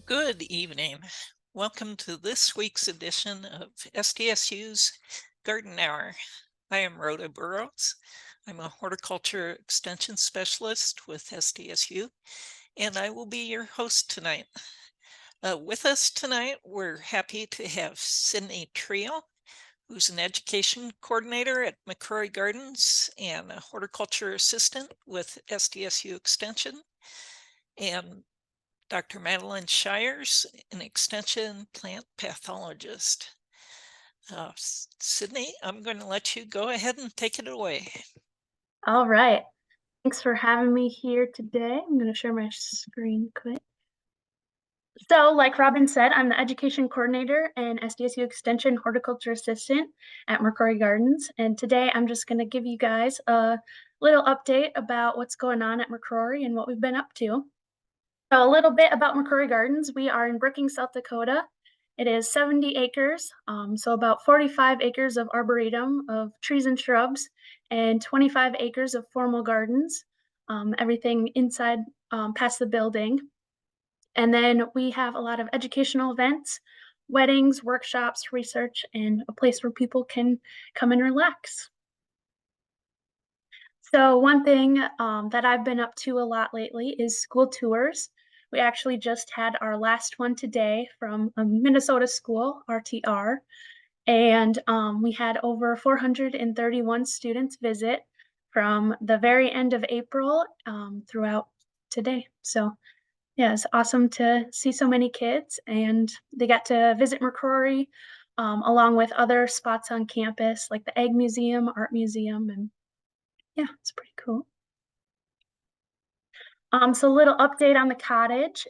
Good evening. Welcome to this week's edition of SDSU's Garden Hour. I am Rhoda Burrows. I'm a horticulture extension specialist with SDSU, and I will be your host tonight. With us tonight, we're happy to have Sydney Trio, who's an education coordinator at McCrory Gardens and a horticulture assistant with SDSU Extension, and Dr. Madalyn Shires, an extension plant pathologist. Sydney, I'm going to let you go ahead and take it away. All right. Thanks for having me here today. I'm going to share my screen quick. So, like Robin said, I'm the education coordinator and SDSU Extension horticulture assistant at McCrory Gardens. And today I'm just going to give you guys a little update about what's going on at McCrory and what we've been up to. So, a little bit about McCrory Gardens. We are in Brookings, South Dakota. It is 70 acres, so about 45 acres of arboretum of trees and shrubs, and 25 acres of formal gardens, everything inside past the building. And then we have a lot of educational events, weddings, workshops, research, and a place where people can come and relax. So one thing that I've been up to a lot lately is school tours. We actually just had our last one today from a Minnesota school, RTR, and we had over 431 students visit from the very end of April throughout today. So yeah, it's awesome to see so many kids, and they got to visit McCrory along with other spots on campus like the Egg Museum, Art Museum, and yeah, it's pretty cool. So a little update on the cottage.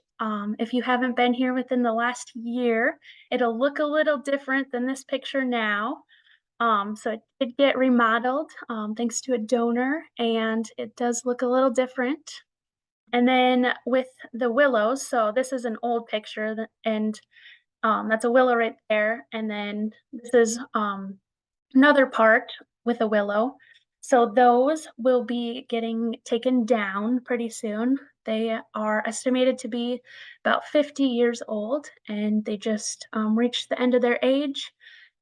If you haven't been here within the last year, it'll look a little different than this picture now. So it did get remodeled thanks to a donor, and it does look a little different. And then with the willows, so this is an old picture, and that's a willow right there. And then this is another part with a willow. So those will be getting taken down pretty soon. They are estimated to be about 50 years old, and they just reached the end of their age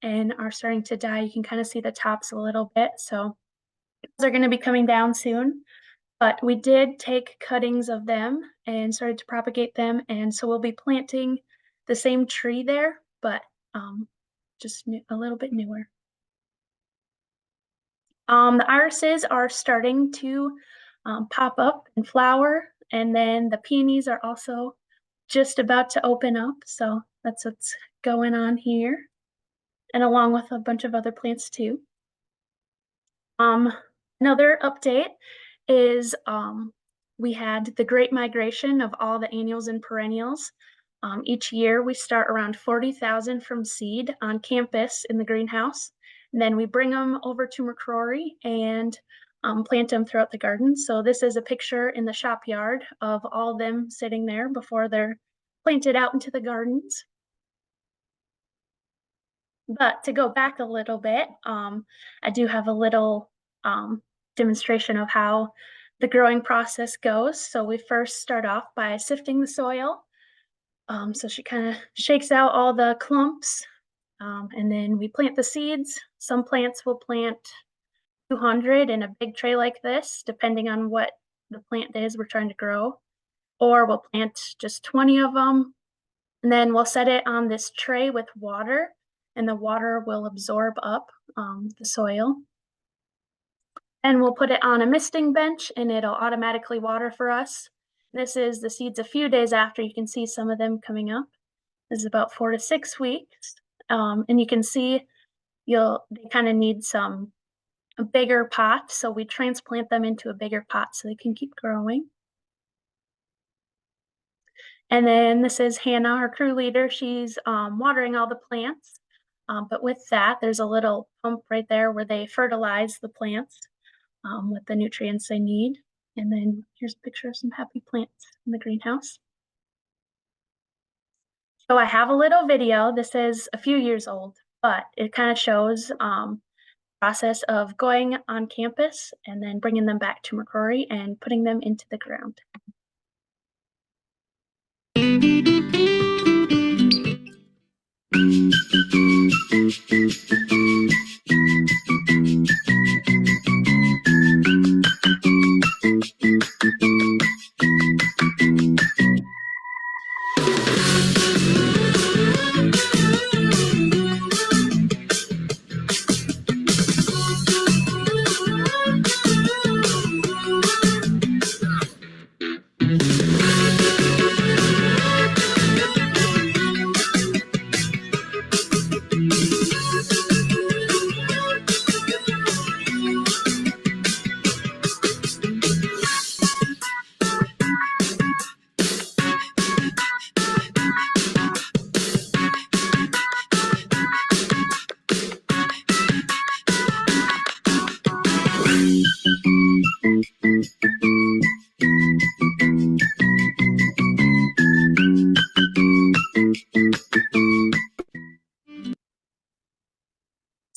and are starting to die. You can kind of see the tops a little bit. So those are going to be coming down soon. But we did take cuttings of them and started to propagate them. And so we'll be planting the same tree there, but just a little bit newer. The irises are starting to pop up and flower, and then the peonies are also just about to open up. So that's what's going on here, and along with a bunch of other plants too. Another update is we had the great migration of all the annuals and perennials. Each year we start around 40,000 from seed on campus in the greenhouse. And then we bring them over to McCrory and plant them throughout the garden. So this is a picture in the shop yard of all of them sitting there before they're planted out into the gardens. But to go back a little bit, I do have a little demonstration of how the growing process goes. So we first start off by sifting the soil. So she kind of shakes out all the clumps, and then we plant the seeds. Some plants will plant 200 in a big tray like this, depending on what the plant is we're trying to grow. Or we'll plant just 20 of them, and then we'll set it on this tray with water, and the water will absorb up the soil. And we'll put it on a misting bench, and it'll automatically water for us. This is the seeds a few days after. You can see some of them coming up. This is about 4 to 6 weeks. And you can see they kind of need a bigger pot. So we transplant them into a bigger pot so they can keep growing. And then this is Hannah, our crew leader. She's watering all the plants. But with that, there's a little pump right there where they fertilize the plants with the nutrients they need. And then here's a picture of some happy plants in the greenhouse. So I have a little video. This is a few years old, but it kind of shows the process of going on campus and then bringing them back to McCrory and putting them into the ground.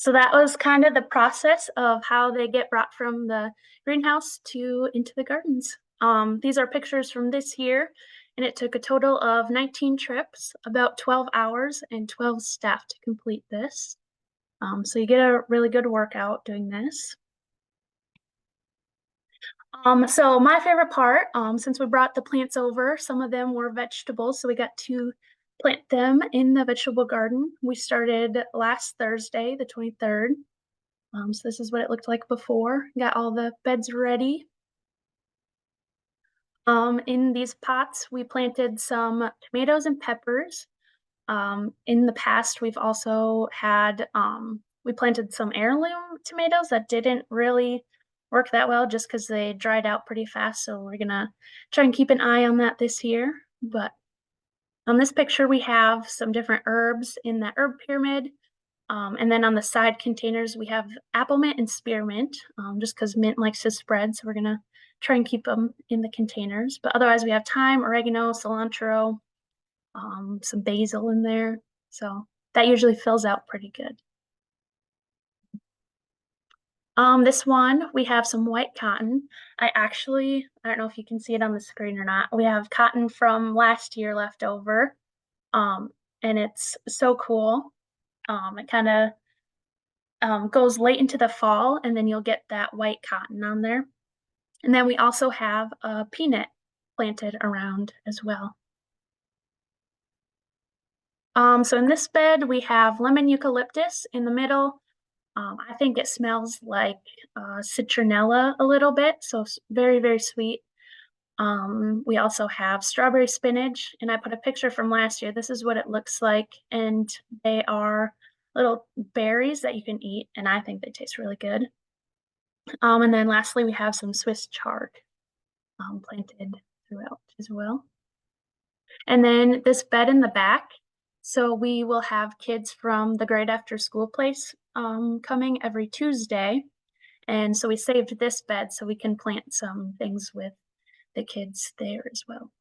So that was kind of the process of how they get brought from the greenhouse to into the gardens. These are pictures from this year, and it took a total of 19 trips, about 12 hours, and 12 staff to complete this. So you get a really good workout doing this. So my favorite part, since we brought the plants over, some of them were vegetables, so we got to plant them in the vegetable garden. We started last Thursday, the 23rd. So this is what it looked like before. Got all the beds ready. In these pots, we planted some tomatoes and peppers. In the past, we've also had, we planted some heirloom tomatoes that didn't really work that well just because they dried out pretty fast. So we're gonna try and keep an eye on that this year. But on this picture, we have some different herbs in that herb pyramid. And then on the side containers, we have apple mint and spearmint, just because mint likes to spread. So we're gonna try and keep them in the containers. But otherwise, we have thyme, oregano, cilantro, some basil in there. So that usually fills out pretty good. This one, we have some white cotton. I don't know if you can see it on the screen or not. We have cotton from last year left over. And it's so cool. It kind of goes late into the fall, and then you'll get that white cotton on there. And then we also have a peanut planted around as well. So in this bed, we have lemon eucalyptus in the middle. I think it smells like citronella a little bit, so very, very sweet. We also have strawberry spinach, and I put a picture from last year. This is what it looks like, and they are little berries that you can eat, and I think they taste really good. And then lastly, we have some Swiss chard planted throughout as well. And then this bed in the back, so we will have kids from the grade after school place coming every Tuesday. And so we saved this bed so we can plant some things with the kids there as well.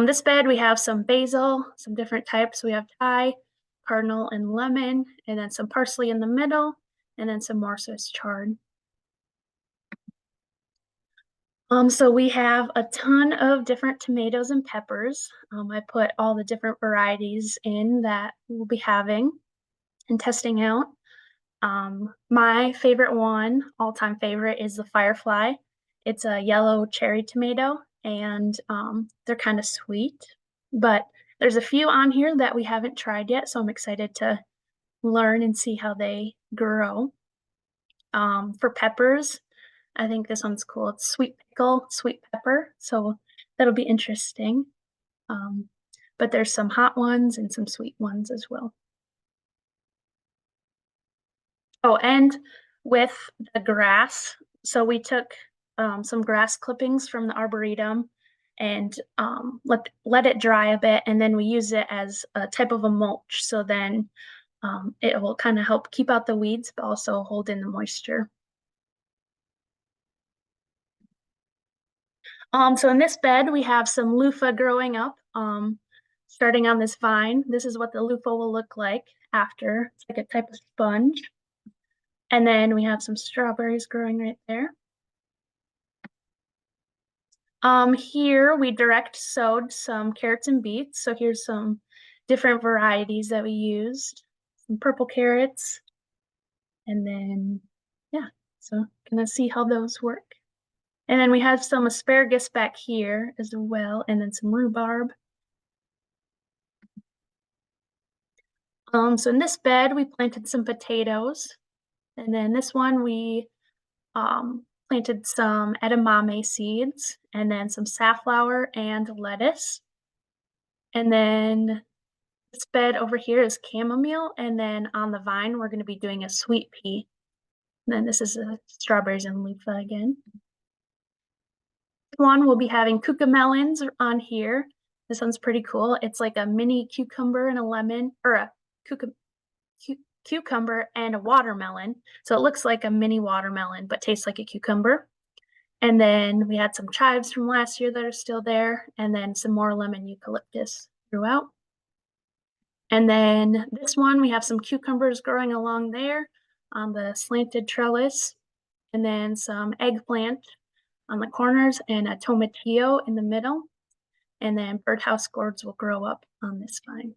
This bed, we have some basil, some different types. We have Thai, cardinal, and lemon, and then some parsley in the middle, and then some more Swiss chard. So we have a ton of different tomatoes and peppers. I put all the different varieties in that we'll be having and testing out. My favorite one, all-time favorite, is the Firefly. It's a yellow cherry tomato, and they're kind of sweet. But there's a few on here that we haven't tried yet, so I'm excited to learn and see how they grow. For peppers, I think this one's cool. It's sweet pickle, sweet pepper, so that'll be interesting. But there's some hot ones and some sweet ones as well. Oh, and with the grass, so we took some grass clippings from the Arboretum and let it dry a bit, and then we use it as a type of a mulch. So then it will kind of help keep out the weeds, but also hold in the moisture. So in this bed, we have some loofah growing up, starting on this vine. This is what the loofah will look like after. It's like a type of sponge. And then we have some strawberries growing right there. Here we direct sowed some carrots and beets. So here's some different varieties that we used, some purple carrots, and then, yeah, so gonna see how those work. And then we have some asparagus back here as well, and then some rhubarb. So in this bed, we planted some potatoes. And then this one, we planted some edamame seeds, and then some safflower and lettuce. And then this bed over here is chamomile, and then on the vine, we're gonna be doing a sweet pea. And then this is strawberries and loofah again. One we'll be having cucamelons on here. This one's pretty cool. It's like a mini cucumber and a lemon, or a cucumber and a watermelon. So it looks like a mini watermelon, but tastes like a cucumber. And then we had some chives from last year that are still there, and then some more lemon eucalyptus throughout. And then this one, we have some cucumbers growing along there on the slanted trellis, and then some eggplant on the corners and a tomatillo in the middle. And then birdhouse gourds will grow up on this vine.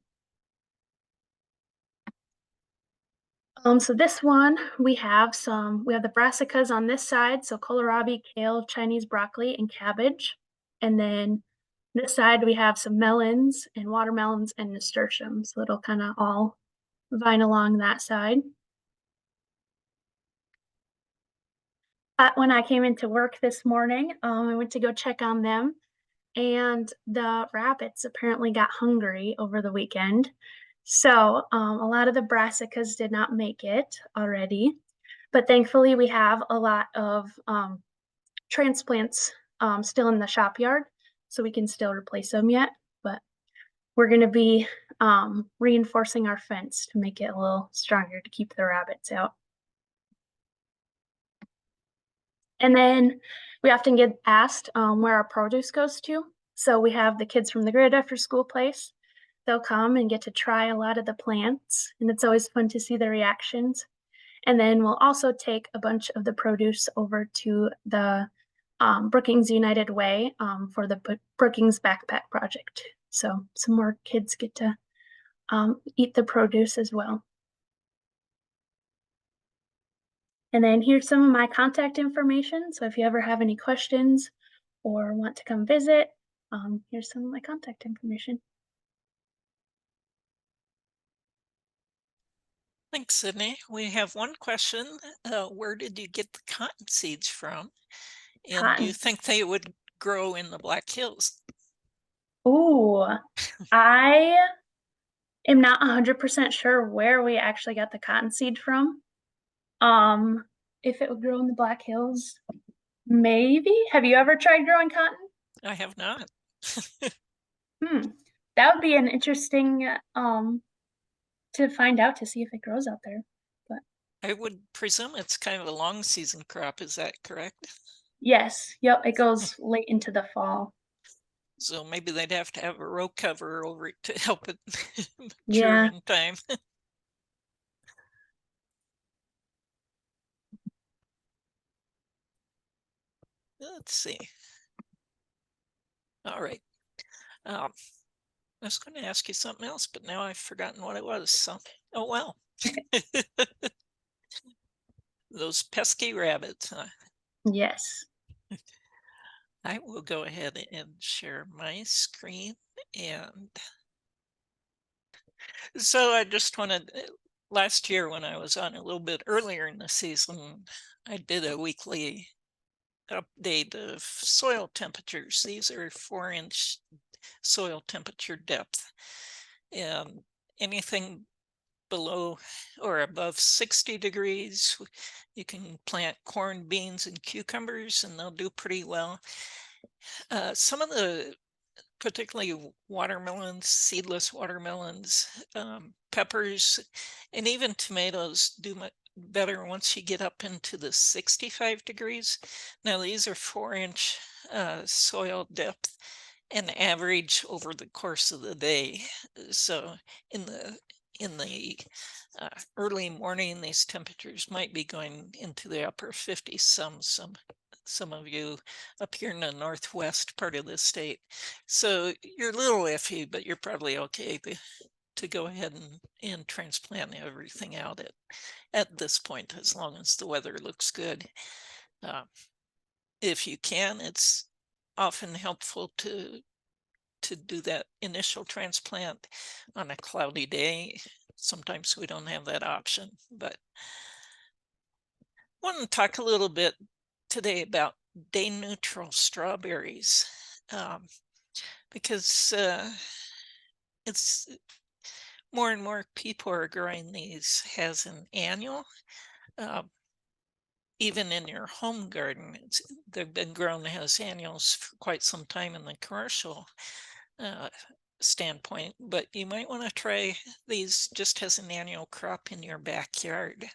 So this one, we have the brassicas on this side, so kohlrabi, kale, Chinese broccoli, and cabbage. And then this side, we have some melons and watermelons and nasturtiums. So it'll kind of all vine along that side. When I came into work this morning, I went to go check on them, and the rabbits apparently got hungry over the weekend. So a lot of the brassicas did not make it already, but thankfully we have a lot of transplants still in the shop yard, so we can still replace them yet. But we're going to be reinforcing our fence to make it a little stronger to keep the rabbits out. And then we often get asked where our produce goes to. So we have the kids from the Grid After School Place. They'll come and get to try a lot of the plants, and it's always fun to see their reactions. And then we'll also take a bunch of the produce over to the Brookings United Way for the Brookings Backpack Project. So some more kids get to eat the produce as well. And then here's some of my contact information. So if you ever have any questions or want to come visit, here's some of my contact information. Thanks, Sydney. We have one question. Where did you get the cotton seeds from? And do you Cotton. think they would grow in the Black Hills? Ooh, I am not 100% sure where we actually got the cotton seed from. If it would grow in the Black Hills, maybe. Have you ever tried growing cotton? I have not. That would be an interesting to find out, to see if it grows out there. But I would presume it's kind of a long season crop. Is that correct? yes, yep, it goes late into the fall. So maybe they'd have to have a row cover over it to help it mature Yeah. in time. Let's see. All right. I was going to ask you something else, but now I've forgotten what it was. So, oh well. Those pesky rabbits, huh? Yes. I will go ahead and share my screen. And so I just wanted, last year when I was on a little bit earlier in the season, I did a weekly update of soil temperatures. These are 4-inch soil temperature depth. And anything below or above 60 degrees, you can plant corn, beans, and cucumbers, and they'll do pretty well. Some of the, particularly watermelons, seedless watermelons, peppers, and even tomatoes do much better once you get up into the 65 degrees. Now these are 4-inch soil depth and average over the course of the day. So in the early morning, these temperatures might be going into the upper 50s. Some of you up here in the northwest part of the state. So you're a little iffy, but you're probably okay. to go ahead and transplant everything out at this point, as long as the weather looks good. Uh, if you can, it's often helpful to do that initial transplant on a cloudy day. Sometimes we don't have that option, but I want to talk a little bit today about day neutral strawberries, um, because it's more and more people are growing these as an annual. Uh, Even in your home garden, they've been grown as annuals for quite some time in the commercial uh, standpoint, but you might want to try these just as an annual crop in your backyard.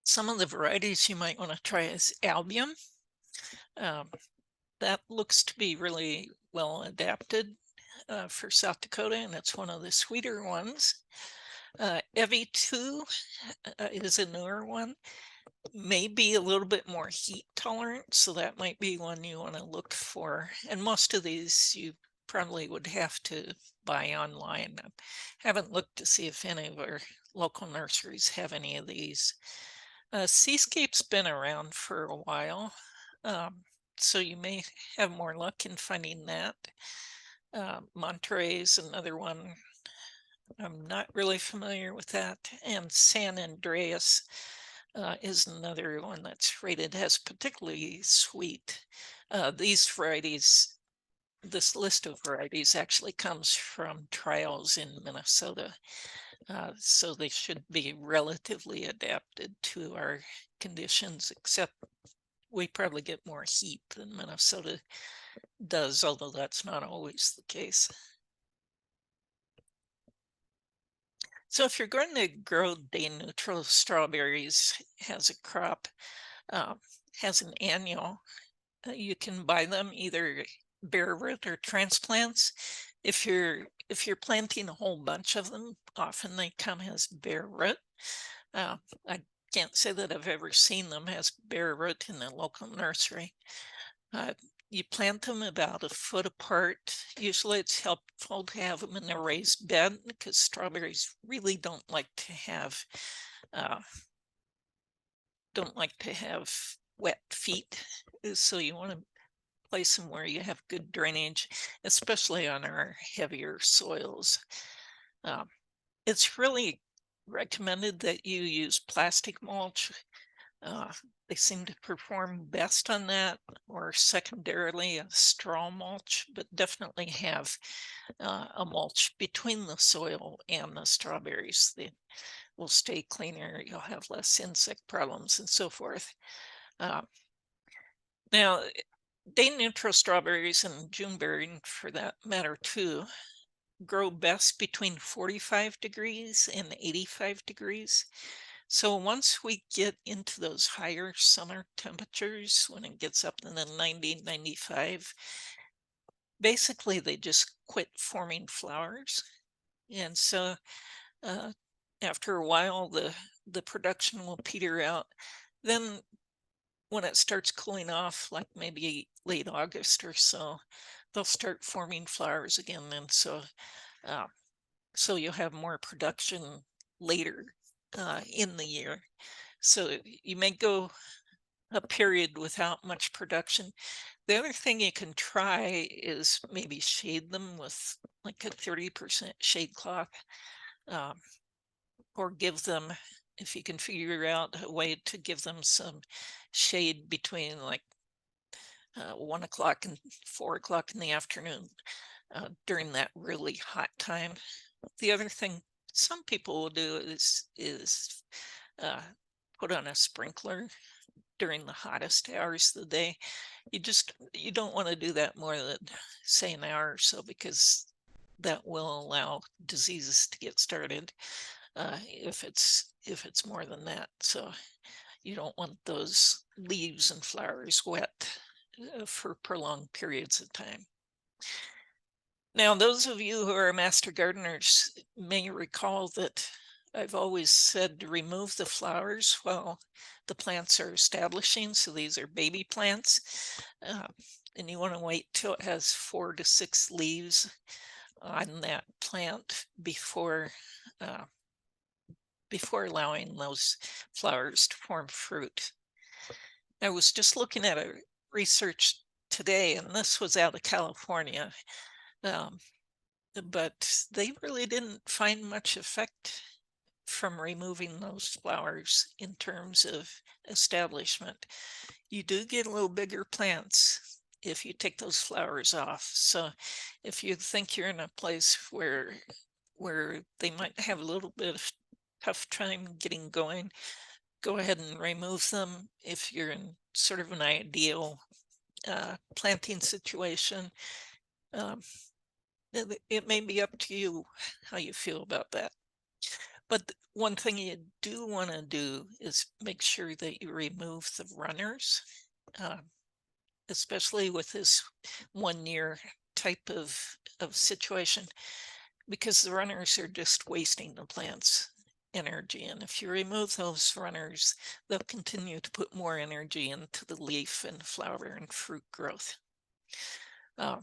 Some of the varieties you might want to try is Albium. Um, that looks to be really well adapted for South Dakota, and it's one of the sweeter ones. Evie 2 is a newer one, may be a little bit more heat tolerant, so that might be one you want to look for. And most of these you probably would have to buy online. I haven't looked to see if any of our local nurseries have any of these. Seascape's been around for a while, so you may have more luck in finding that. Monterey's another one. I'm not really familiar with that. And San Andreas is another one that's rated as particularly sweet. These varieties, this list of varieties actually comes from trials in Minnesota. So they should be relatively adapted to our conditions, except we probably get more heat than Minnesota does, although that's not always the case. So if you're going to grow day neutral strawberries as a crop, as an annual, you can buy them either bare root or transplants. If you're planting a whole bunch of them, often they come as bare root. I can't say that I've ever seen them as bare root in the local nursery. You plant them about a foot apart. Usually it's helpful to have them in a raised bed because strawberries really don't like to have wet feet. So you want to place them where you have good drainage, especially on our heavier soils. It's really recommended that you use plastic mulch. They seem to perform best on that, or secondarily a straw mulch, but definitely have a mulch between the soil and the strawberries. They will stay cleaner, you'll have less insect problems and so forth. Now, day neutral strawberries and Juneberry, for that matter too, grow best between 45 degrees and 85 degrees. So once we get into those higher summer temperatures, when it gets up in the 90, 95, basically they just quit forming flowers. And so after a while, the production will peter out. Then when it starts cooling off, like maybe late August or so, they'll start forming flowers again. And so you'll have more production later in the year. So you may go a period without much production. The other thing you can try is maybe shade them with like a 30% shade cloth, or give them, if you can figure out a way to give them some shade between like 1 o'clock and 4 o'clock in the afternoon during that really hot time. The other thing some people will do is put on a sprinkler during the hottest hours of the day. You don't want to do that more than say an hour or so, because that will allow diseases to get started if it's more than that. So you don't want those leaves and flowers wet for prolonged periods of time. Now, those of you who are master gardeners may recall that I've always said to remove the flowers while the plants are establishing. So these are baby plants. Uh, and you want to wait till it has 4 to 6 leaves on that plant uh, before allowing those flowers to form fruit. I was just looking at a research today, and this was out of California, um, but they really didn't find much effect from removing those flowers in terms of establishment. You do get a little bigger plants if you take those flowers off. So if you think you're in a place where they might have a little bit of tough time getting going, go ahead and remove them. If you're in sort of an ideal planting situation, um, it may be up to you how you feel about that. But one thing you do want to do is make sure that you remove the runners, uh, especially with this 1 year type of situation, because the runners are just wasting the plant's energy. And if you remove those runners, they'll continue to put more energy into the leaf and flower and fruit growth. Uh,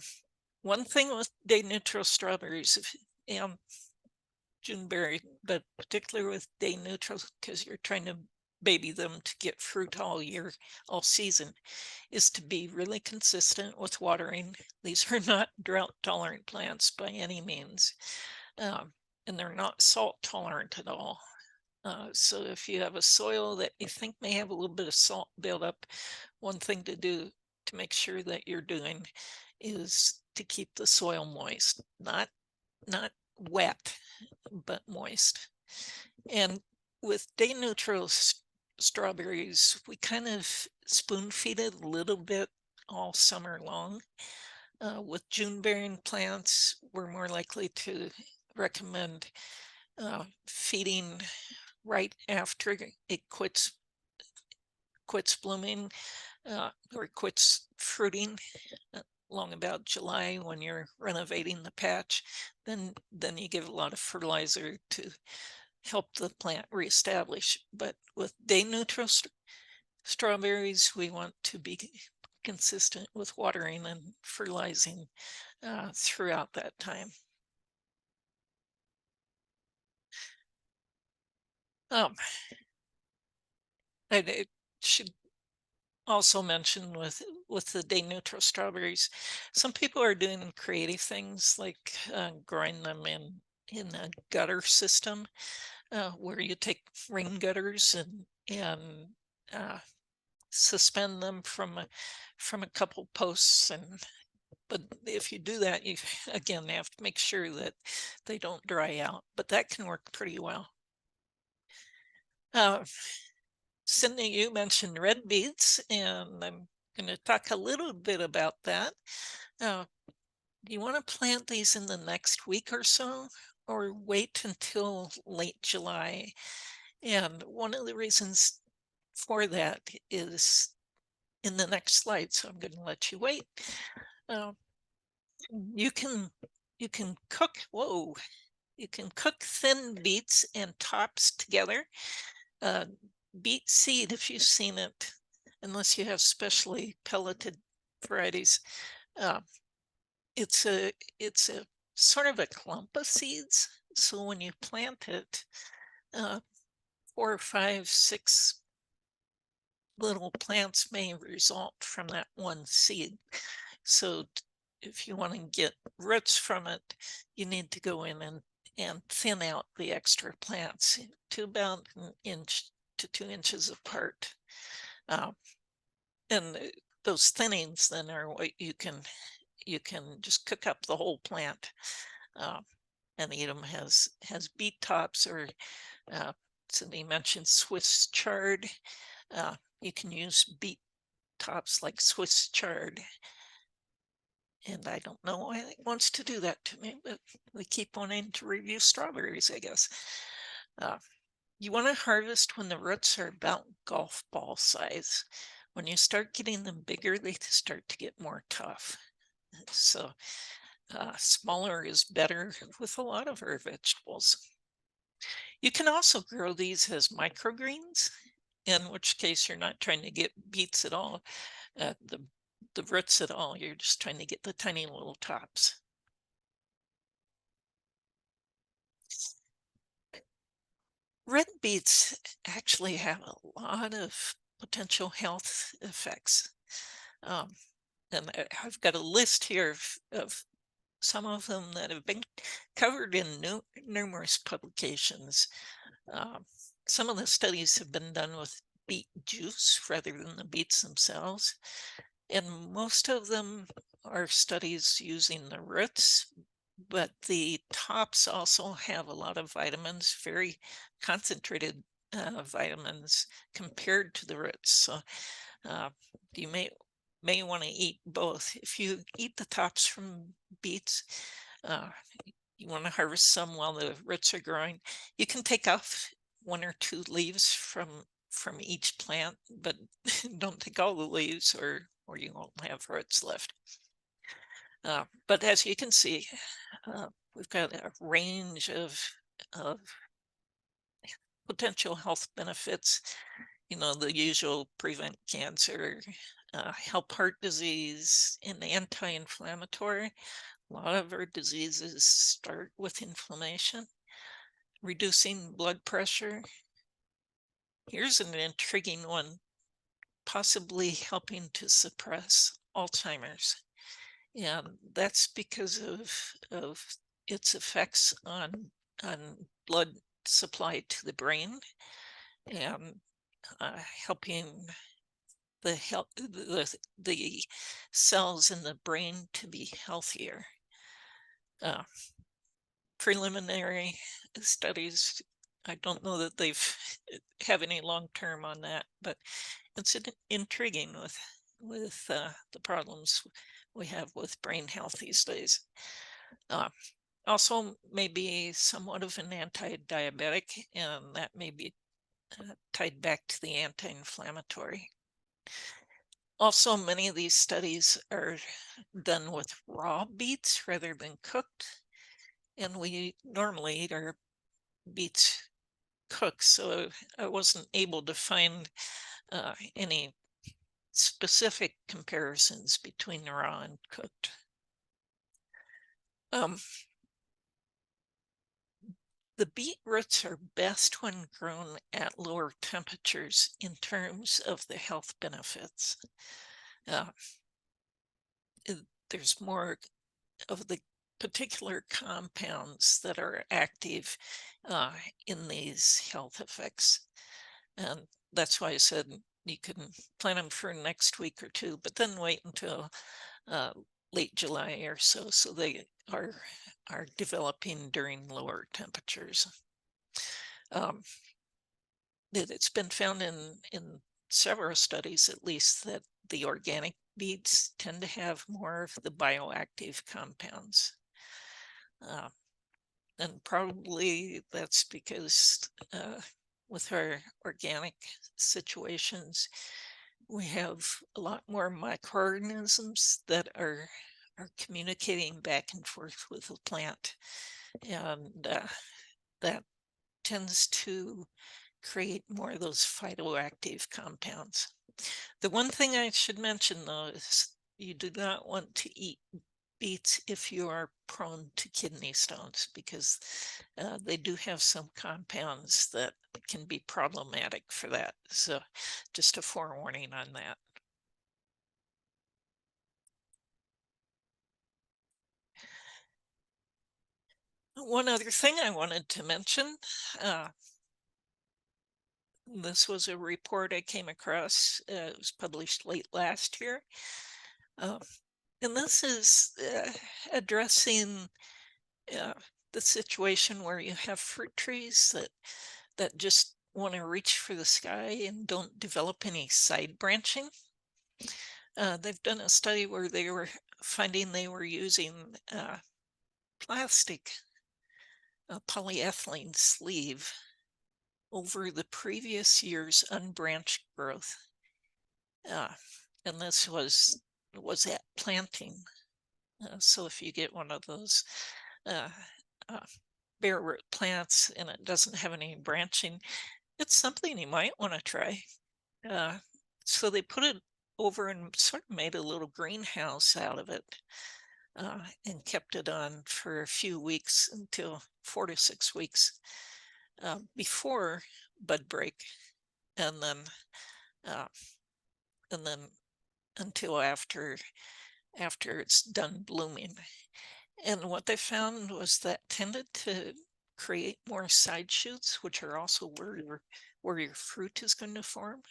One thing with day neutral strawberries, and Juneberry, but particularly with day neutral, because you're trying to baby them to get fruit all year, all season, is to be really consistent with watering. These are not drought tolerant plants by any means, um, and they're not salt tolerant at all. So if you have a soil that you think may have a little bit of salt buildup, one thing to do to make sure that you're doing is to keep the soil moist, not wet, but moist. And with day neutral strawberries, we kind of spoon feed it a little bit all summer long. With June bearing plants, we're more likely to recommend feeding right after it quits blooming, or quits fruiting, along about July when you're renovating the patch. Then you give a lot of fertilizer to help the plant reestablish. But with day neutral strawberries, we want to be consistent with watering and fertilizing throughout that time. Um, I should also mention with the day neutral strawberries, some people are doing creative things like growing them in a gutter system, where you take rain gutters and uh, suspend them from a couple posts. And but if you do that, you again have to make sure that they don't dry out, but that can work pretty well. Cindy, you mentioned red beets, and I'm going to talk a little bit about that. uh, do you want to plant these in the next week or so, or wait until late July? And one of the reasons for that is in the next slide, so I'm going to let you wait. Uh, you can cook, you can cook thin beets and tops together. Beet seed, if you've seen it, unless you have specially pelleted varieties, uh, it's a sort of a clump of seeds. So when you plant it, 4 or 5, 6 little plants may result from that one seed. So if you want to get roots from it, you need to go in and thin out the extra plants to about an inch to 2 inches apart. And those thinnings then are what you can just cook up the whole plant and eat them. Has beet tops, or Cindy mentioned Swiss chard. You can use beet tops like Swiss chard. And I don't know why it wants to do that to me, but we keep wanting to review strawberries, I guess. You want to harvest when the roots are about golf ball size. When you start getting them bigger, they start to get more tough. So smaller is better with a lot of our vegetables. You can also grow these as microgreens, in which case you're not trying to get beets at all, the roots at all. You're just trying to get the tiny little tops. Red beets actually have a lot of potential health effects. Um, and I've got a list here of some of them that have been covered in numerous publications. Um, some of the studies have been done with beet juice rather than the beets themselves. And most of them are studies using the roots, but the tops also have a lot of vitamins, very concentrated vitamins compared to the roots. So uh, you may want to eat both. If you eat the tops from beets, uh, you want to harvest some while the roots are growing. You can take off one or two leaves from each plant, but don't take all the leaves or you won't have roots left. But as you can see, we've got a range of potential health benefits. You know, the usual: prevent cancer, help heart disease, and anti-inflammatory. A lot of our diseases start with inflammation, reducing blood pressure. Here's an intriguing one: possibly helping to suppress Alzheimer's. And that's because of its effects on blood supply to the brain, and helping the cells in the brain to be healthier. Uh, Preliminary studies, I don't know that they've have any long term on that, but it's intriguing with the problems we have with brain health these days. Uh, Also may be somewhat of an anti-diabetic, and that may be tied back to the anti-inflammatory. Also, many of these studies are done with raw beets rather than cooked, and we normally eat our beets cooked, so I wasn't able to find any specific comparisons between raw and cooked. Um, the beet roots are best when grown at lower temperatures in terms of the health benefits. Uh, there's more of the particular compounds that are active in these health effects. And that's why I said you can plant them for next week or two, but then wait until uh, late July or so, so they are developing during lower temperatures. It's been found in several studies, at least, that the organic beets tend to have more of the bioactive compounds. And probably that's because with our organic situations, we have a lot more microorganisms that are communicating back and forth with the plant, and that tends to create more of those phytoactive compounds. The one thing I should mention, though, is you do not want to eat beets if you are prone to kidney stones, because they do have some compounds that can be problematic for that. So just a forewarning on that. One other thing I wanted to mention, uh, this was a report I came across. It was published late last year. Uh, and this is addressing the situation where you have fruit trees that just want to reach for the sky and don't develop any side branching. They've done a study where they were finding they were using plastic polyethylene sleeve over the previous year's unbranched growth. Uh, and this was at planting. So if you get one of those uh, uh, bare root plants and it doesn't have any branching, it's something you might want to try. So they put it over and sort of made a little greenhouse out of it, and kept it on for a few weeks, until 4 to 6 weeks before bud break, and then uh, and then until after it's done blooming. And what they found was that tended to create more side shoots, which are also where your fruit is going to form.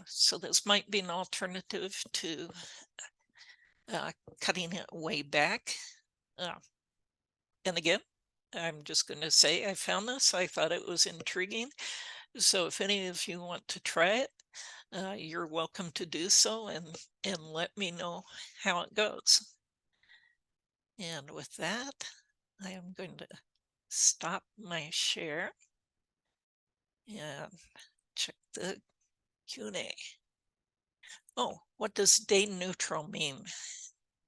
So this might be an alternative to cutting it way back. And again, I'm just going to say I found this. I thought it was intriguing. So if any of you want to try it, you're welcome to do so, and let me know how it goes. And with that, I am going to stop my share and check the Q&A. Oh, what does day neutral mean?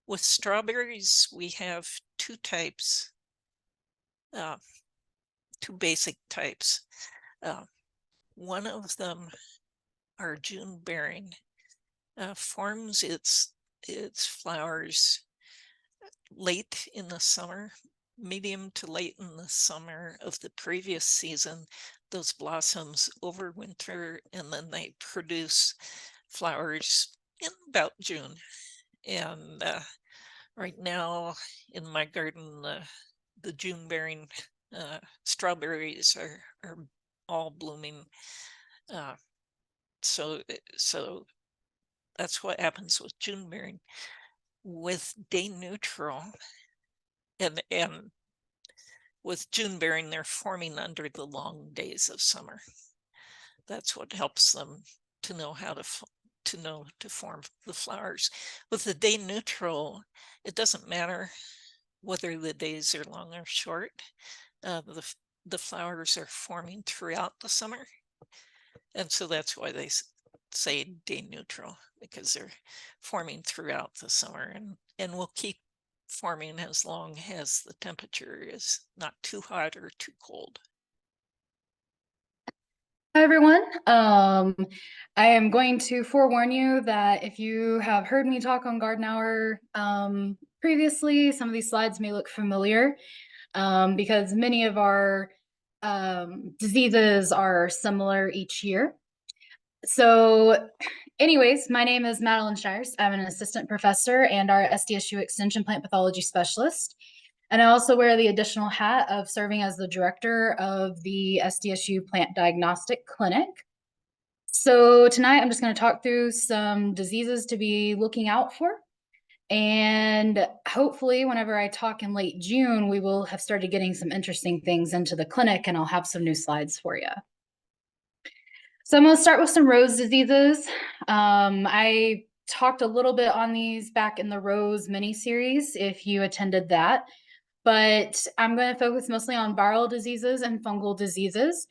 With strawberries, we have two types, two basic types. One of them, are June bearing, forms its flowers late in the summer, medium to late in the summer of the previous season. Those blossoms overwinter and then they produce flowers in about June. And right now in my garden, the June bearing strawberries are all blooming. So that's what happens with June bearing. With day neutral, and with June bearing, they're forming under the long days of summer. That's what helps them to know how to form the flowers. With the day neutral, it doesn't matter whether the days are long or short. The flowers are forming throughout the summer, and so that's why they say day neutral, because they're forming throughout the summer, and will keep forming as long as the temperature is not too hot or too cold. Hi, everyone. I am going to forewarn you that if you have heard me talk on Garden Hour previously, some of these slides may look familiar because many of our diseases are similar each year. So anyways, my name is Madalyn Shires. I'm an assistant professor and our SDSU Extension Plant Pathology Specialist. And I also wear the additional hat of serving as the director of the SDSU Plant Diagnostic Clinic. So tonight I'm just going to talk through some diseases to be looking out for. And hopefully whenever I talk in late June, we will have started getting some interesting things into the clinic and I'll have some new slides for you. So I'm going to start with some rose diseases. I talked a little bit on these back in the rose mini-series if you attended that. But I'm going to focus mostly on viral diseases and fungal diseases.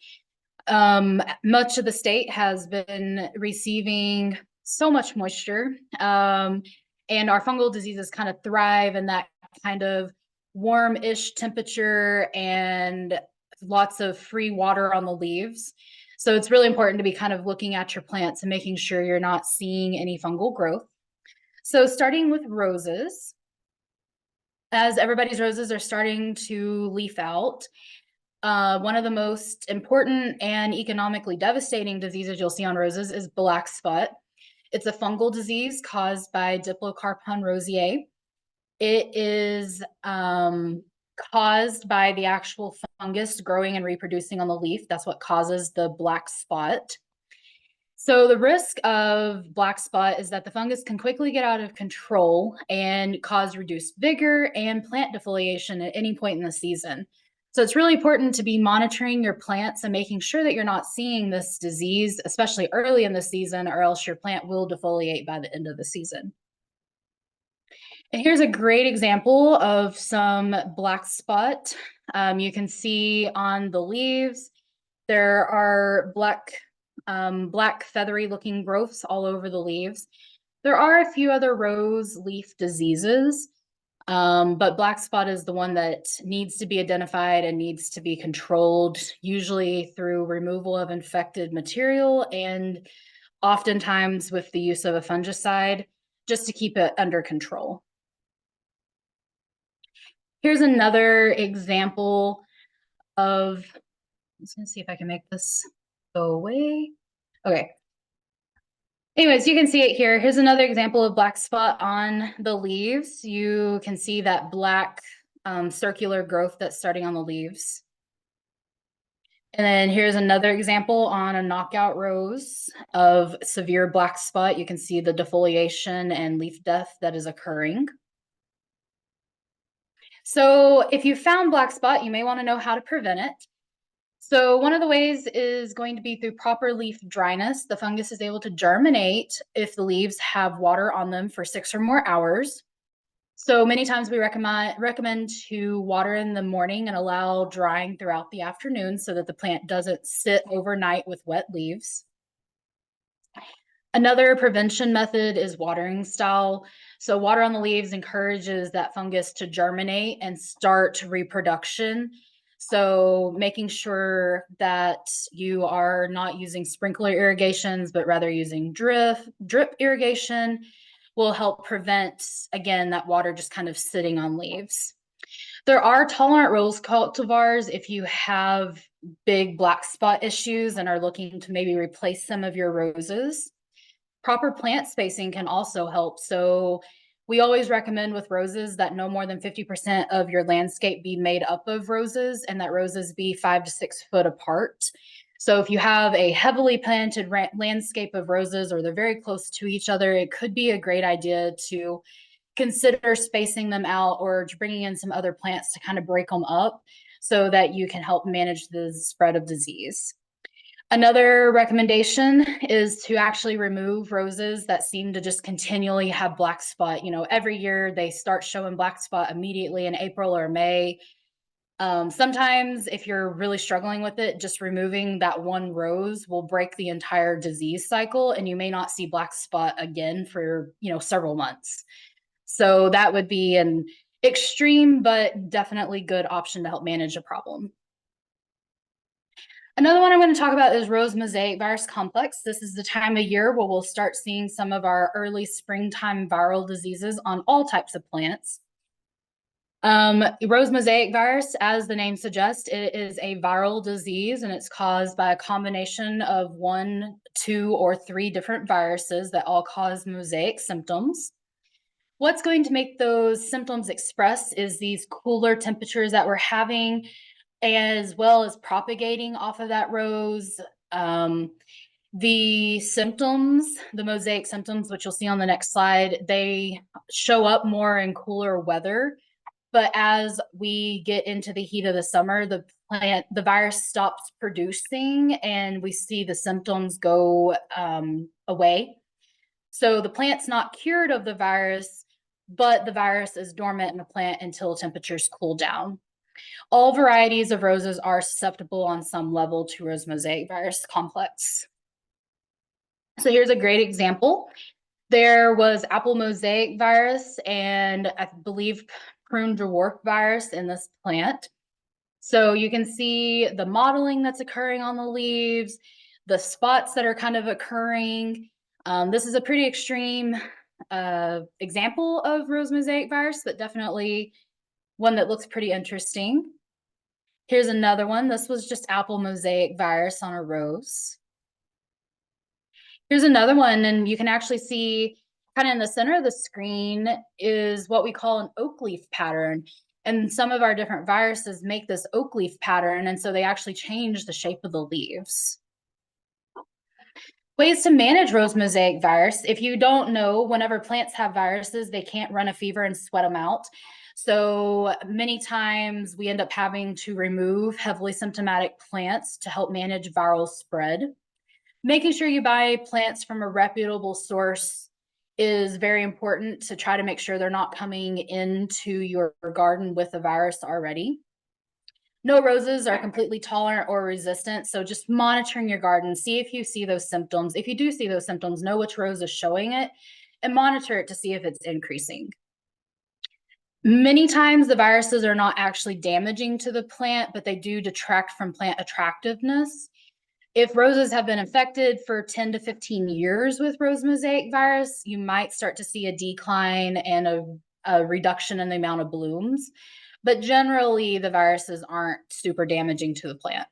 Much of the state has been receiving so much moisture, and our fungal diseases kind of thrive in that kind of warm-ish temperature and lots of free water on the leaves. So it's really important to be kind of looking at your plants and making sure you're not seeing any fungal growth. So starting with roses, as everybody's roses are starting to leaf out, one of the most important and economically devastating diseases you'll see on roses is black spot. It's a fungal disease caused by Diplocarpon rosea. It is caused by the actual fungus growing and reproducing on the leaf. That's what causes the black spot. So the risk of black spot is that the fungus can quickly get out of control and cause reduced vigor and plant defoliation at any point in the season. So it's really important to be monitoring your plants and making sure that you're not seeing this disease, especially early in the season, or else your plant will defoliate by the end of the season. And here's a great example of some black spot. You can see on the leaves, there are black feathery looking growths all over the leaves. There are a few other rose leaf diseases. But black spot is the one that needs to be identified and needs to be controlled, usually through removal of infected material and oftentimes with the use of a fungicide, just to keep it under control. Here's another example of, I'm just gonna see if I can make this go away. Okay. Anyways, you can see it here. Here's another example of black spot on the leaves. You can see that black circular growth that's starting on the leaves. And then here's another example on a knockout rose of severe black spot. You can see the defoliation and leaf death that is occurring. So if you found black spot, you may want to know how to prevent it. So one of the ways is going to be through proper leaf dryness. The fungus is able to germinate if the leaves have water on them for 6 or more hours. So many times we recommend to water in the morning and allow drying throughout the afternoon so that the plant doesn't sit overnight with wet leaves. Another prevention method is watering style. So water on the leaves encourages that fungus to germinate and start reproduction. So making sure that you are not using sprinkler irrigations, but rather using drip irrigation will help prevent, again, that water just kind of sitting on leaves. There are tolerant rose cultivars if you have big black spot issues and are looking to maybe replace some of your roses. Proper plant spacing can also help. So we always recommend with roses that no more than 50% of your landscape be made up of roses and that roses be 5 to 6 foot apart. So if you have a heavily planted landscape of roses or they're very close to each other, it could be a great idea to consider spacing them out or bringing in some other plants to kind of break them up so that you can help manage the spread of disease. Another recommendation is to actually remove roses that seem to just continually have black spot. You know, every year they start showing black spot immediately in April or May. Sometimes if you're really struggling with it, just removing that one rose will break the entire disease cycle and you may not see black spot again for, several months. So that would be an extreme, but definitely good option to help manage a problem. Another one I'm going to talk about is rose mosaic virus complex. This is the time of year where we'll start seeing some of our early springtime viral diseases on all types of plants. Rose mosaic virus, as the name suggests, it is a viral disease and it's caused by a combination of 1, 2, or 3 different viruses that all cause mosaic symptoms. What's going to make those symptoms express is these cooler temperatures that we're having, as well as propagating off of that rose. The symptoms, the mosaic symptoms, which you'll see on the next slide, they show up more in cooler weather. But as we get into the heat of the summer, the virus stops producing and we see the symptoms go away. So the plant's not cured of the virus, but the virus is dormant in the plant until temperatures cool down. All varieties of roses are susceptible on some level to rose mosaic virus complex. So here's a great example. There was apple mosaic virus and I believe prune dwarf virus in this plant. So you can see the mottling that's occurring on the leaves, the spots that are kind of occurring. This is a pretty extreme example of rose mosaic virus, but definitely one that looks pretty interesting. Here's another one. This was just apple mosaic virus on a rose. Here's another one, and you can actually see kind of in the center of the screen is what we call an oak leaf pattern. And some of our different viruses make this oak leaf pattern, and so they actually change the shape of the leaves. Ways to manage rose mosaic virus. If you don't know, whenever plants have viruses, they can't run a fever and sweat them out. So many times we end up having to remove heavily symptomatic plants to help manage viral spread. Making sure you buy plants from a reputable source is very important to try to make sure they're not coming into your garden with a virus already. No roses are completely tolerant or resistant, so just monitoring your garden, see if you see those symptoms. If you do see those symptoms, know which rose is showing it and monitor it to see if it's increasing. Many times the viruses are not actually damaging to the plant, but they do detract from plant attractiveness. If roses have been infected for 10 to 15 years with rose mosaic virus, you might start to see a decline and a reduction in the amount of blooms. But generally, the viruses aren't super damaging to the plant.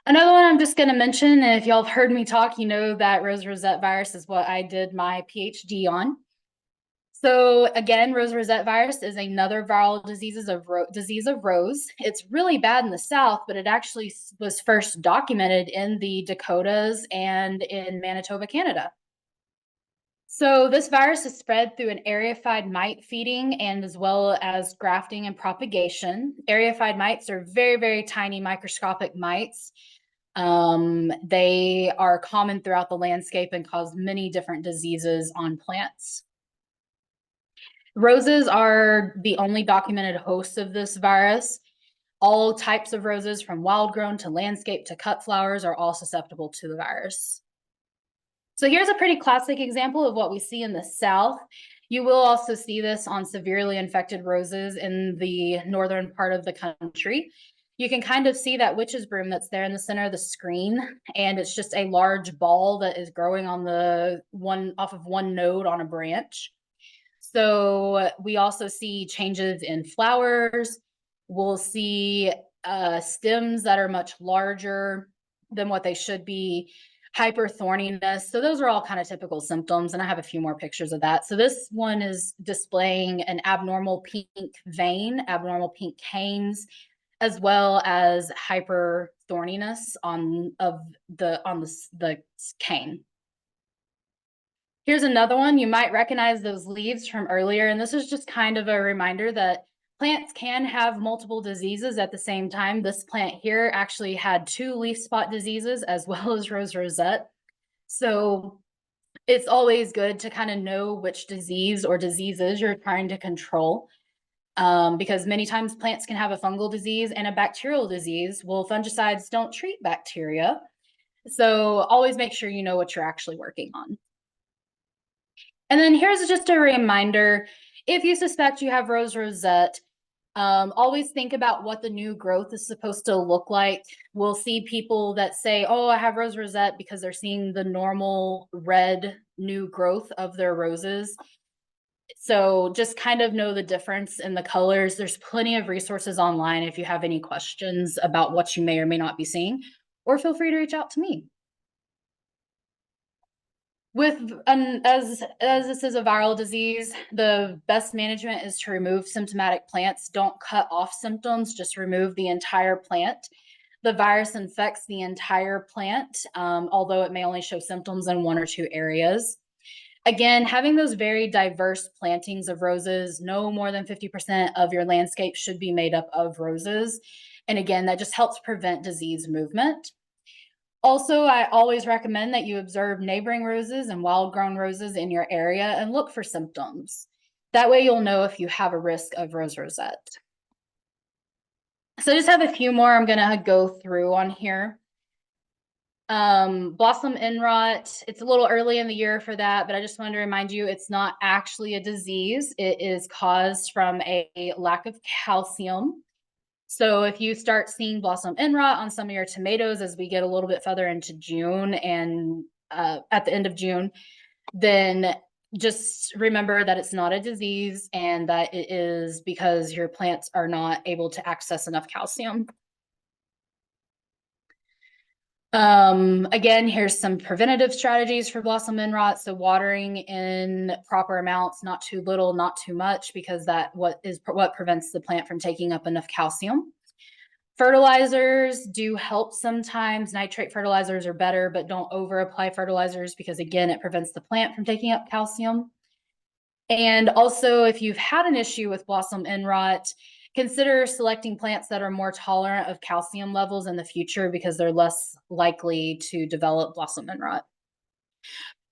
Another one I'm just going to mention, and if y'all have heard me talk, you know that rose rosette virus is what I did my PhD on. So again, rose rosette virus is another viral disease of rose. It's really bad in the South, but it actually was first documented in the Dakotas and in Manitoba, Canada. So this virus is spread through an aerified mite feeding and as well as grafting and propagation. Aerified mites are very, very tiny microscopic mites. They are common throughout the landscape and cause many different diseases on plants. Roses are the only documented host of this virus. All types of roses, from wild grown to landscape to cut flowers, are all susceptible to the virus. So here's a pretty classic example of what we see in the South. You will also see this on severely infected roses in the northern part of the country. You can kind of see that witch's broom that's there in the center of the screen, and it's just a large ball that is growing on off of one node on a branch. So we also see changes in flowers. We'll see stems that are much larger than what they should be, hyperthorniness. So those are all kind of typical symptoms, and I have a few more pictures of that. So this one is displaying an abnormal pink vein, abnormal pink canes, as well as hyperthorniness on the cane. Here's another one. You might recognize those leaves from earlier, and this is just kind of a reminder that plants can have multiple diseases at the same time. This plant here actually had 2 leaf spot diseases as well as rose rosette. So it's always good to kind of know which disease or diseases you're trying to control, because many times plants can have a fungal disease and a bacterial disease. Well, fungicides don't treat bacteria. So always make sure you know what you're actually working on. And then here's just a reminder, if you suspect you have rose rosette, always think about what the new growth is supposed to look like. We'll see people that say, oh, I have rose rosette because they're seeing the normal red new growth of their roses. So just kind of know the difference in the colors. There's plenty of resources online if you have any questions about what you may or may not be seeing, or feel free to reach out to me. As this is a viral disease, the best management is to remove symptomatic plants. Don't cut off symptoms, just remove the entire plant. The virus infects the entire plant, although it may only show symptoms in 1 or 2 areas. Again, having those very diverse plantings of roses, no more than 50% of your landscape should be made up of roses. And again, that just helps prevent disease movement. Also, I always recommend that you observe neighboring roses and wild-grown roses in your area and look for symptoms. That way you'll know if you have a risk of rose rosette. So I just have a few more I'm going to go through on here. Blossom end rot, it's a little early in the year for that, but I just wanted to remind you it's not actually a disease. It is caused from a lack of calcium. So if you start seeing blossom end rot on some of your tomatoes as we get a little bit further into June and at the end of June, then just remember that it's not a disease and that it is because your plants are not able to access enough calcium. Again, here's some preventative strategies for blossom end rot. So watering in proper amounts, not too little, not too much, because what prevents the plant from taking up enough calcium. Fertilizers do help sometimes. Nitrate fertilizers are better, but don't over apply fertilizers because again, it prevents the plant from taking up calcium. And also, if you've had an issue with blossom end rot, consider selecting plants that are more tolerant of calcium levels in the future because they're less likely to develop blossom end rot.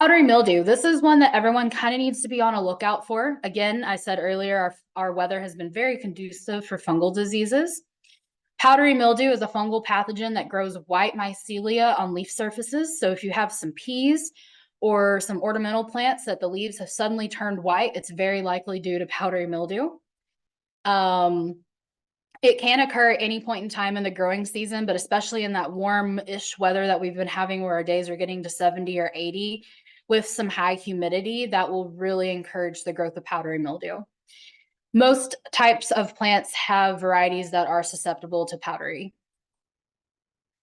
Powdery mildew. This is one that everyone kind of needs to be on a lookout for. Again, I said earlier, our weather has been very conducive for fungal diseases. Powdery mildew is a fungal pathogen that grows white mycelia on leaf surfaces. So if you have some peas or some ornamental plants that the leaves have suddenly turned white, it's very likely due to powdery mildew. It can occur at any point in time in the growing season, but especially in that warm-ish weather that we've been having where our days are getting to 70 or 80 with some high humidity, that will really encourage the growth of powdery mildew. Most types of plants have varieties that are susceptible to powdery.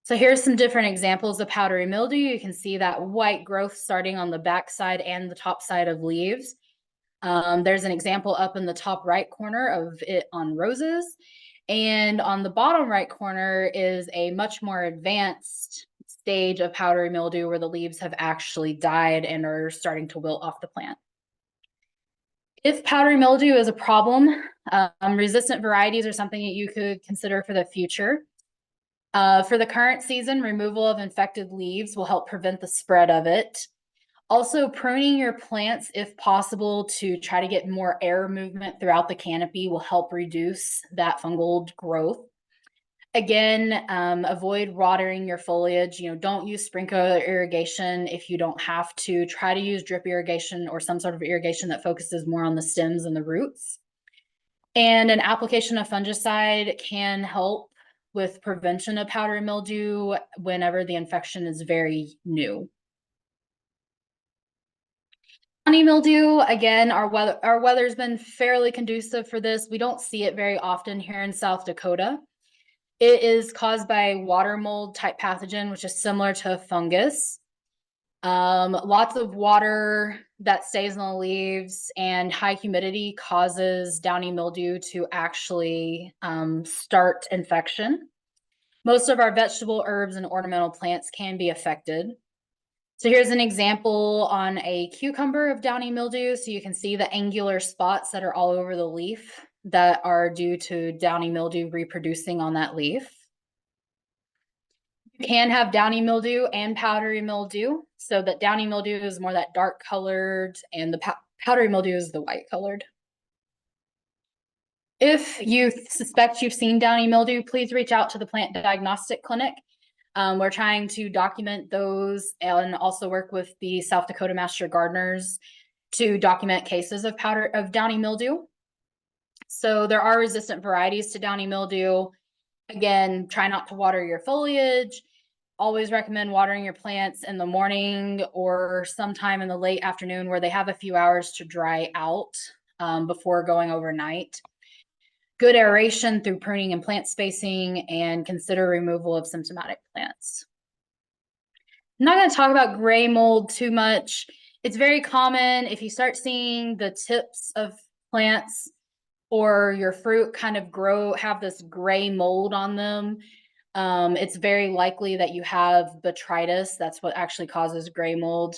So here's some different examples of powdery mildew. You can see that white growth starting on the back side and the top side of leaves. There's an example up in the top right corner of it on roses. And on the bottom right corner is a much more advanced stage of powdery mildew where the leaves have actually died and are starting to wilt off the plant. If powdery mildew is a problem, resistant varieties are something that you could consider for the future. For the current season, removal of infected leaves will help prevent the spread of it. Also, pruning your plants, if possible, to try to get more air movement throughout the canopy will help reduce that fungal growth. Again, avoid watering your foliage. Don't use sprinkler irrigation if you don't have to. Try to use drip irrigation or some sort of irrigation that focuses more on the stems and the roots. And an application of fungicide can help with prevention of powdery mildew whenever the infection is very new. Downy mildew, again, our weather's been fairly conducive for this. We don't see it very often here in South Dakota. It is caused by water mold type pathogen, which is similar to a fungus. Lots of water that stays on the leaves and high humidity causes downy mildew to actually start infection. Most of our vegetable, herbs, and ornamental plants can be affected. So here's an example on a cucumber of downy mildew. So you can see the angular spots that are all over the leaf that are due to downy mildew reproducing on that leaf. You can have downy mildew and powdery mildew. So that downy mildew is more that dark colored and the powdery mildew is the white colored. If you suspect you've seen downy mildew, please reach out to the plant diagnostic clinic. We're trying to document those and also work with the South Dakota Master Gardeners to document cases of downy mildew. So there are resistant varieties to downy mildew. Again, try not to water your foliage. Always recommend watering your plants in the morning or sometime in the late afternoon where they have a few hours to dry out before going overnight. Good aeration through pruning and plant spacing, and consider removal of symptomatic plants. I'm not going to talk about gray mold too much. It's very common if you start seeing the tips of plants or your fruit kind of have this gray mold on them. It's very likely that you have botrytis. That's what actually causes gray mold.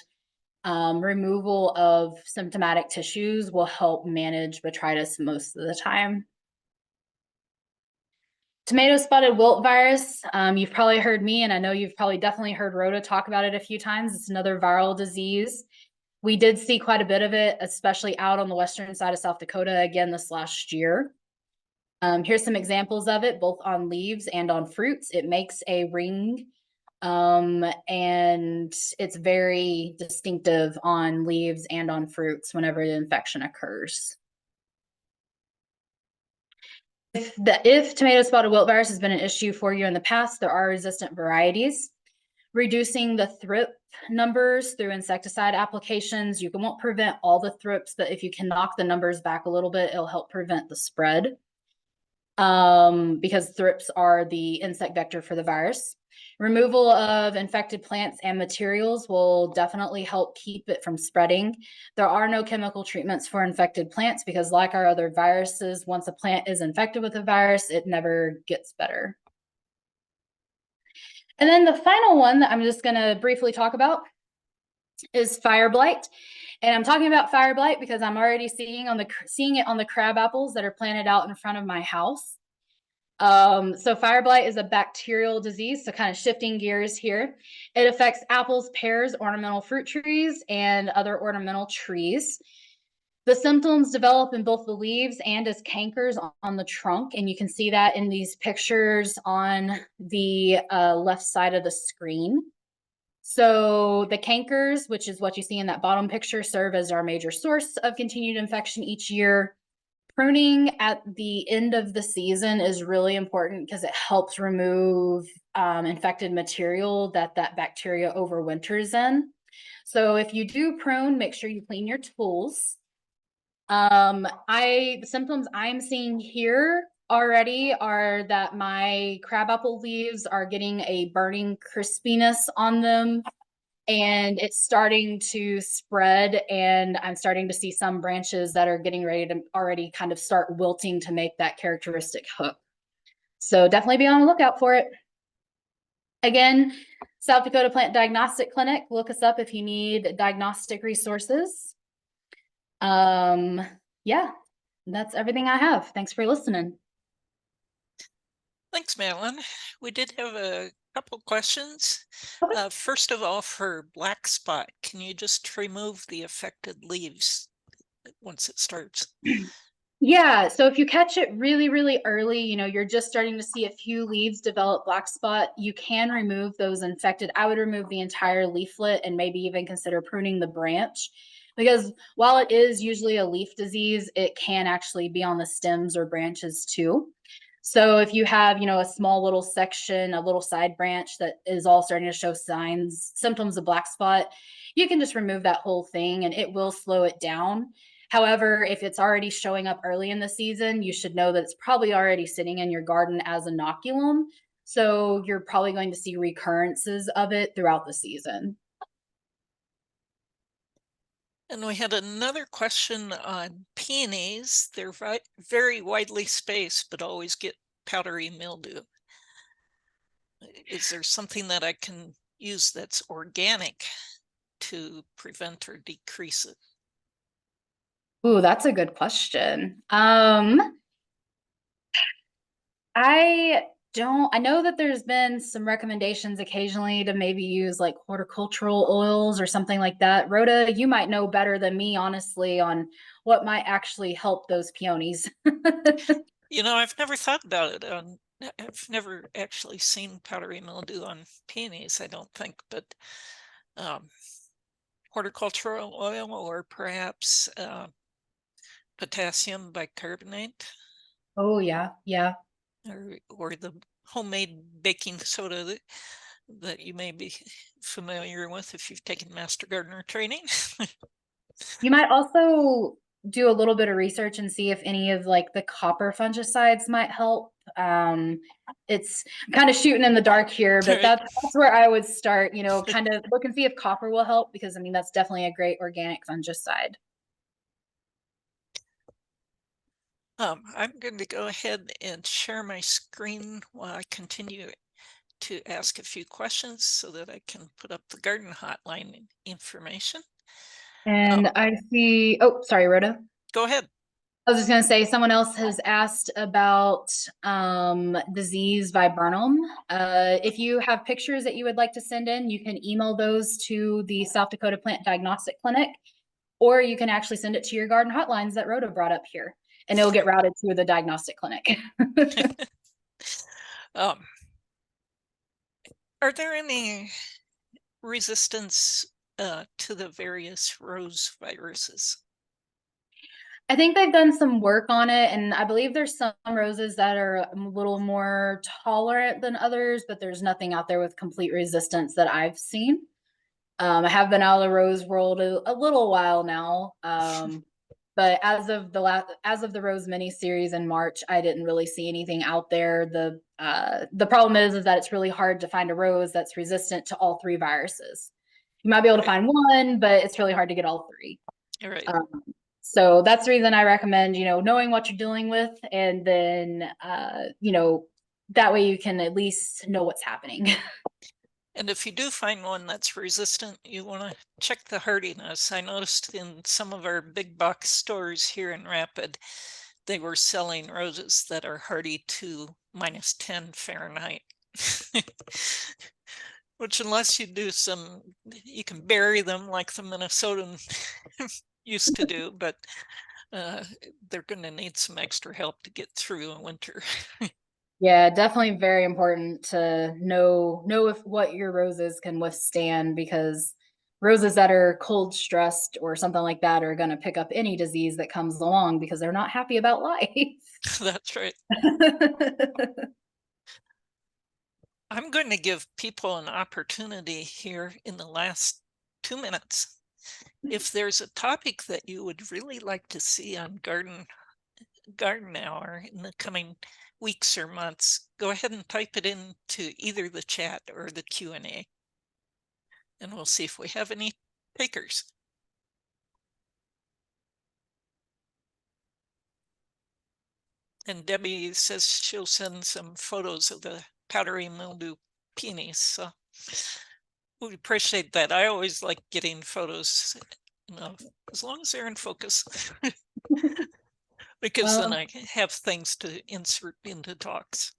Removal of symptomatic tissues will help manage botrytis most of the time. Tomato spotted wilt virus, you've probably heard me, and I know you've probably definitely heard Rhoda talk about it a few times. It's another viral disease. We did see quite a bit of it, especially out on the western side of South Dakota again this last year. Here's some examples of it, both on leaves and on fruits. It makes a ring, and it's very distinctive on leaves and on fruits whenever the infection occurs. If tomato spotted wilt virus has been an issue for you in the past, there are resistant varieties. Reducing the thrip numbers through insecticide applications, you won't prevent all the thrips, but if you can knock the numbers back a little bit, it'll help prevent the spread. Because thrips are the insect vector for the virus. Removal of infected plants and materials will definitely help keep it from spreading. There are no chemical treatments for infected plants because, like our other viruses, once a plant is infected with a virus, it never gets better. And then the final one that I'm just going to briefly talk about is fire blight. And I'm talking about fire blight because I'm already seeing it on the crab apples that are planted out in front of my house. So fire blight is a bacterial disease, so kind of shifting gears here. It affects apples, pears, ornamental fruit trees, and other ornamental trees. The symptoms develop in both the leaves and as cankers on the trunk, and you can see that in these pictures on the left side of the screen. So the cankers, which is what you see in that bottom picture, serve as our major source of continued infection each year. Pruning at the end of the season is really important because it helps remove infected material that bacteria overwinters in. So if you do prune, make sure you clean your tools. The symptoms I'm seeing here already are that my crabapple leaves are getting a burning crispiness on them, and it's starting to spread, and I'm starting to see some branches that are getting ready to already kind of start wilting to make that characteristic hook. So definitely be on the lookout for it. Again, South Dakota Plant Diagnostic Clinic, look us up if you need diagnostic resources. Yeah, that's everything I have. Thanks for listening. Thanks, Madalyn. We did have a couple questions. Okay. First of all, for black spot, can you just remove the affected leaves once it starts? Yeah, so if you catch it really, really early, you're just starting to see a few leaves develop black spot, you can remove those infected. I would remove the entire leaflet and maybe even consider pruning the branch, because while it is usually a leaf disease, it can actually be on the stems or branches too. So if you have, a small little section, a little side branch that is all starting to show symptoms of black spot, you can just remove that whole thing and it will slow it down. However, if it's already showing up early in the season, you should know that it's probably already sitting in your garden as inoculum. So you're probably going to see recurrences of it throughout the season. And we had another question on peonies. They're very widely spaced, but always get powdery mildew. Is there something that I can use that's organic to prevent or decrease it? Ooh, that's a good question. I know that there's been some recommendations occasionally to maybe use like horticultural oils or something like that. Rhoda, you might know better than me, honestly, on what might actually help those peonies. I've never thought about it. I've never actually seen powdery mildew on peonies, I don't think, but horticultural oil or perhaps potassium bicarbonate. Oh, yeah, yeah. Or the homemade baking soda that you may be familiar with if you've taken Master Gardener training. You might also do a little bit of research and see if any of like the copper fungicides might help. It's kind of shooting in the dark here, but Right. that's where I would start, kind of look and see if copper will help, because that's definitely a great organic fungicide. I'm going to go ahead and share my screen while I continue to ask a few questions so that I can put up the garden hotline information. And I see, oh, sorry, Rhoda. Go ahead. I was just going to say, someone else has asked about disease viburnum. If you have pictures that you would like to send in, you can email those to the South Dakota Plant Diagnostic Clinic, or you can actually send it to your garden hotlines that Rhoda brought up here, and it'll get routed to the diagnostic clinic. Are there any resistance to the various rose viruses? I think they've done some work on it, and I believe there's some roses that are a little more tolerant than others, but there's nothing out there with complete resistance that I've seen. I have been out of the rose world a little while now, but as of the Rose mini series in March, I didn't really see anything out there. The problem is that it's really hard to find a rose that's resistant to all three viruses. You might be able to find one, but it's really hard to get all three. All right. So that's the reason I recommend, knowing what you're dealing with, and then, that way you can at least know what's happening. And if you do find one that's resistant, you want to check the hardiness. I noticed in some of our big box stores here in Rapid, they were selling roses that are hardy to -10 Fahrenheit. Which, unless you do you can bury them like the Minnesotan used to do, but they're going to need some extra help to get through a winter. Yeah, definitely very important to know if what your roses can withstand, because roses that are cold stressed or something like that are going to pick up any disease that comes along because they're not happy about life. That's right. I'm going to give people an opportunity here in the last 2 minutes. If there's a topic that you would really like to see on Garden Hour in the coming weeks or months, go ahead and type it into either the chat or the Q&A, and we'll see if we have any takers. And Debbie says she'll send some photos of the powdery mildew peonies, so we appreciate that. I always like getting photos, as long as they're in focus, because then Well, I have things to insert into talks.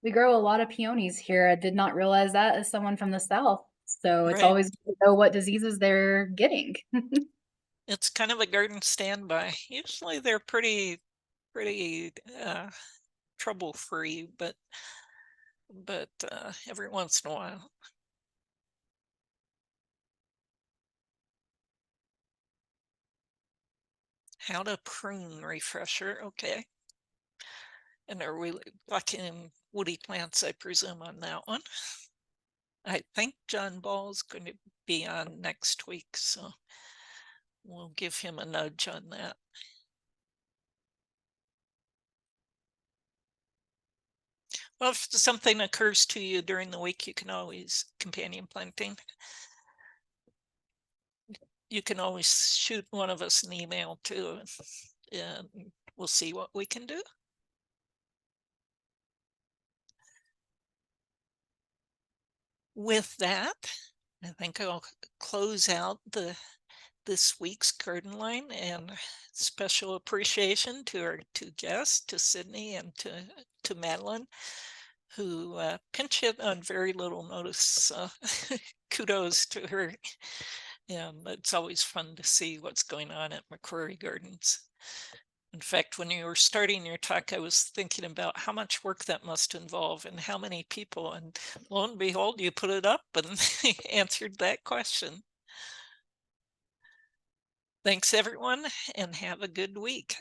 we grow a lot of peonies here. I did not realize that as someone from the South. So it's Right. always good to know what diseases they're getting. It's kind of a garden standby. Usually they're pretty trouble free, but every once in a while. How to prune refresher. Okay. And are we talking woody plants, I presume, on that one? I think John Ball's going to be on next week, so we'll give him a nudge on that. Well, if something occurs to you during the week, you can always companion planting. You can always shoot one of us an email too, and we'll see what we can do. With that, I think I'll close out this week's garden line, and special appreciation to our two guests, to Sydney and to Madalyn, who pinch hit on very little notice. Kudos to her. And it's always fun to see what's going on at McCrory Gardens. In fact, when you were starting your talk, I was thinking about how much work that must involve and how many people. And lo and behold, you put it up and answered that question. Thanks, everyone, and have a good week.